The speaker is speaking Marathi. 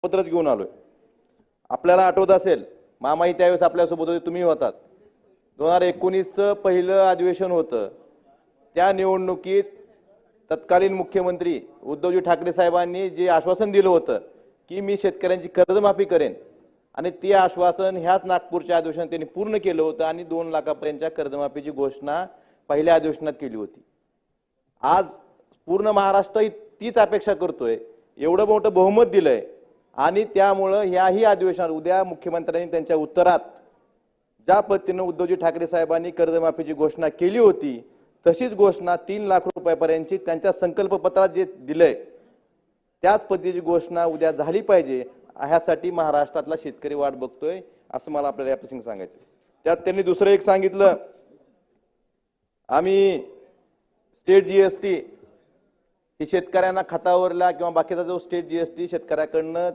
पत्रच घेऊन आलोय। आपल्याला आठवत असेल मामाही त्यावेळेस आपल्यासोबत होते, तुम्ही होतात। 2019चं पहिलं अधिवेशन होतं। त्या निवडणुकीत तत्कालीन मुख्यमंत्री उद्धवजी ठाकरे साहेबांनी जे आश्वासन दिलं होतं की मी शेतकऱ्यांची कर्जमाफी करेन, आणि ते आश्वासन ह्याच नागपूरच्या अधिवेशनात त्यांनी पूर्ण केलं होतं आणि 2 लाखापर्यंतच्या कर्जमाफीची घोषणा पहिल्या अधिवेशनात केली होती। आज पूर्ण महाराष्ट्र तीच अपेक्षा करतोय, एवढं मोठं बहुमत दिलंय आणि त्यामुळे ह्याही अधिवेशनात उद्या मुख्यमंत्र्यांनी त्यांच्या उत्तरात ज्या पद्धतीने उद्धवजी ठाकरे साहेबांनी कर्जमाफीची घोषणा केली होती तशीच घोषणा 3 लाख रुपयापर्यंतची त्यांच्या संकल्पपत्रात जे दिलंय त्याच पद्धतीची घोषणा उद्या झाली पाहिजे। ह्यासाठी महाराष्ट्रातला शेतकरी वाट बघतोय असं मला आपल्याला या प्रसंगी सांगायचं। त्यात त्यांनी दुसरं एक सांगितलं, आम्ही स्टेट जीएसटी ही शेतकऱ्यांना खतावरला किंवा बाकीचा जो स्टेट जीएसटी शेतकऱ्याकडनं